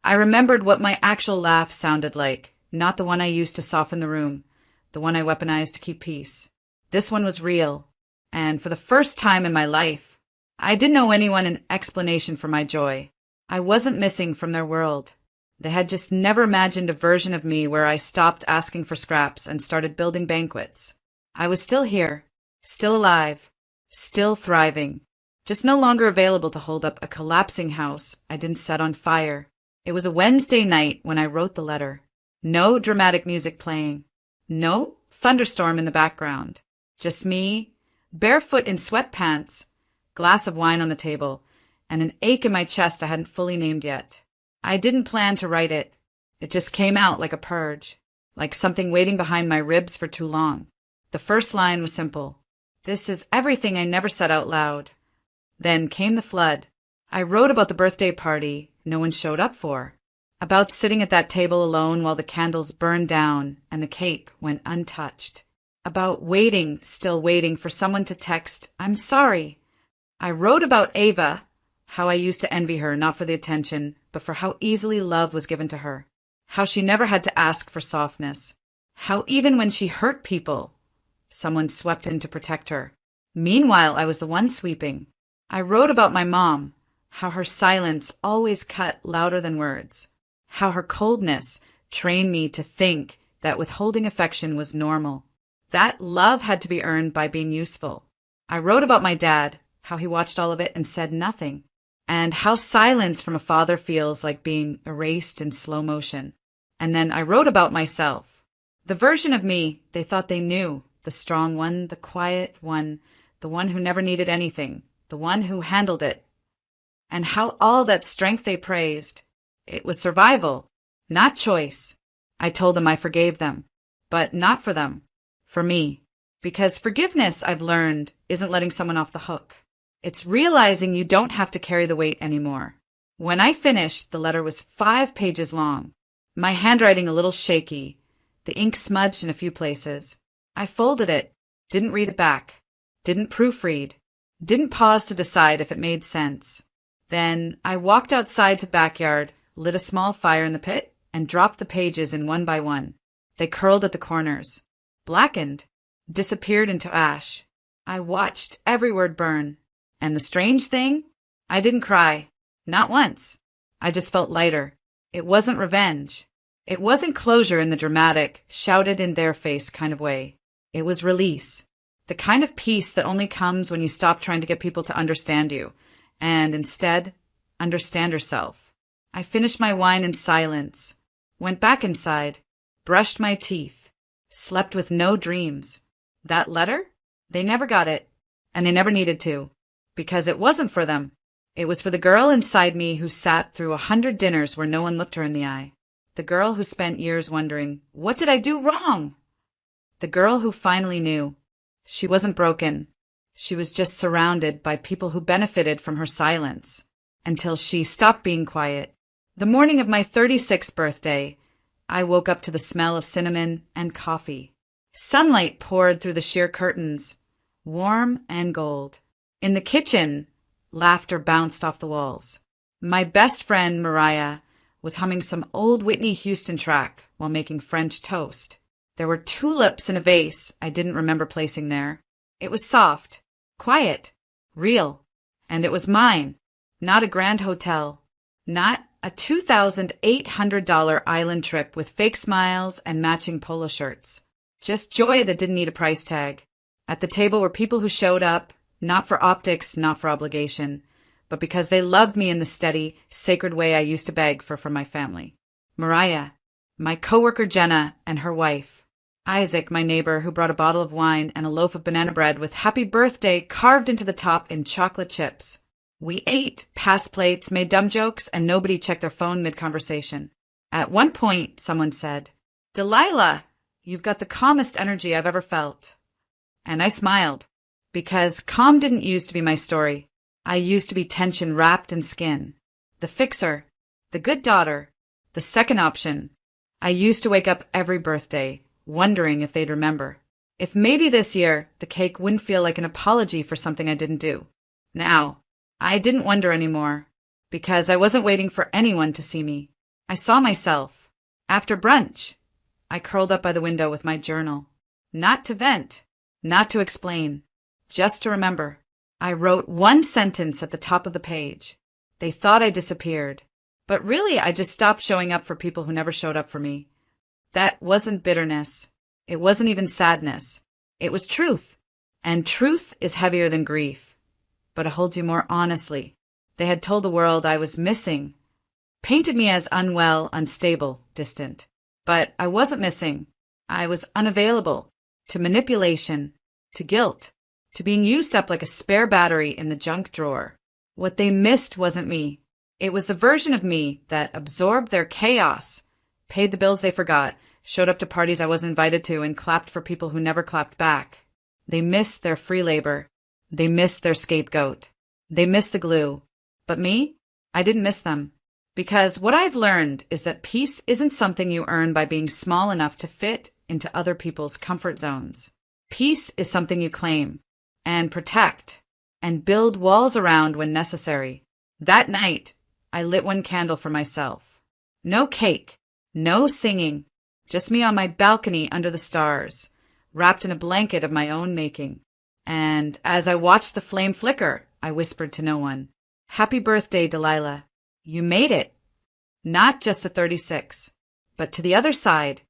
I remembered what my actual laugh sounded like, not the one I used to soften the room, the one I weaponized to keep peace. This one was real. And for the first time in my life, I didn't owe anyone an explanation for my joy. I wasn't missing from their world. They had just never imagined a version of me where I stopped asking for scraps and started building banquets. I was still here, still alive, still thriving, just no longer available to hold up a collapsing house I didn't set on fire. It was a Wednesday night when I wrote the letter. No dramatic music playing. No thunderstorm in the background. Just me, barefoot in sweatpants, glass of wine on the table, and an ache in my chest I hadn't fully named yet. I didn't plan to write it. It just came out like a purge, like something waiting behind my ribs for too long. The first line was simple. This is everything I never said out loud. Then came the flood. I wrote about the birthday party no one showed up for, about sitting at that table alone while the candles burned down and the cake went untouched, about waiting, still waiting for someone to text, "I'm sorry." I wrote about Ava, how I used to envy her, not for the attention, but for how easily love was given to her, how she never had to ask for softness, how even when she hurt people, someone swept in to protect her. Meanwhile, I was the one sweeping. I wrote about my mom, how her silence always cut louder than words, how her coldness trained me to think that withholding affection was normal, that love had to be earned by being useful. I wrote about my dad, how he watched all of it and said nothing, and how silence from a father feels like being erased in slow motion. And then I wrote about myself, the version of me they thought they knew, the strong one, the quiet one, the one who never needed anything, the one who handled it. And how all that strength they praised, it was survival, not choice. I told them I forgave them, but not for them, for me. Because forgiveness, I've learned, isn't letting someone off the hook. It's realizing you don't have to carry the weight anymore. When I finished, the letter was 5 pages long, my handwriting a little shaky, the ink smudged in a few places. I folded it, didn't read it back, didn't proofread, didn't pause to decide if it made sense. Then I walked outside to the backyard, lit a small fire in the pit, and dropped the pages in one by one. They curled at the corners, blackened, disappeared into ash. I watched every word burn. And the strange thing? I didn't cry. Not once. I just felt lighter. It wasn't revenge. It wasn't closure in the dramatic, shouted in their face kind of way. It was release. The kind of peace that only comes when you stop trying to get people to understand you, and instead, understand yourself. I finished my wine in silence, went back inside, brushed my teeth, slept with no dreams. That letter? They never got it, and they never needed to, because it wasn't for them. It was for the girl inside me who sat through 100 dinners where no one looked her in the eye. The girl who spent years wondering, what did I do wrong? The girl who finally knew. She wasn't broken. She was just surrounded by people who benefited from her silence, until she stopped being quiet. The morning of my 36th birthday, I woke up to the smell of cinnamon and coffee. Sunlight poured through the sheer curtains, warm and gold. In the kitchen, laughter bounced off the walls. My best friend, Mariah, was humming some old Whitney Houston track while making French toast. There were tulips in a vase I didn't remember placing there. It was soft, quiet, real, and it was mine, not a grand hotel, not a $2,800 island trip with fake smiles and matching polo shirts. Just joy that didn't need a price tag. At the table were people who showed up, not for optics, not for obligation, but because they loved me in the steady, sacred way I used to beg for from my family. Mariah, my coworker Jenna, and her wife. Isaac, my neighbor, who brought a bottle of wine and a loaf of banana bread with happy birthday carved into the top in chocolate chips. We ate, passed plates, made dumb jokes, and nobody checked their phone mid-conversation. At one point, someone said, "Delilah, you've got the calmest energy I've ever felt." And I smiled, because calm didn't used to be my story. I used to be tension wrapped in skin. The fixer, the good daughter, the second option. I used to wake up every birthday, wondering if they'd remember. If maybe this year, the cake wouldn't feel like an apology for something I didn't do. Now, I didn't wonder anymore, because I wasn't waiting for anyone to see me. I saw myself. After brunch, I curled up by the window with my journal. Not to vent, not to explain, just to remember. I wrote one sentence at the top of the page. They thought I disappeared, but really I just stopped showing up for people who never showed up for me. That wasn't bitterness. It wasn't even sadness. It was truth. And truth is heavier than grief, but it holds you more honestly. They had told the world I was missing, painted me as unwell, unstable, distant. But I wasn't missing. I was unavailable to manipulation, to guilt, to being used up like a spare battery in the junk drawer. What they missed wasn't me. It was the version of me that absorbed their chaos, paid the bills they forgot, showed up to parties I wasn't invited to, and clapped for people who never clapped back. They missed their free labor. They missed their scapegoat. They missed the glue. But me? I didn't miss them. Because what I've learned is that peace isn't something you earn by being small enough to fit into other people's comfort zones. Peace is something you claim and protect and build walls around when necessary. That night, I lit one candle for myself. No cake, no singing, just me on my balcony under the stars, wrapped in a blanket of my own making. And as I watched the flame flicker, I whispered to no one, Happy birthday, Delilah. You made it. Not just to 36, but to the other side,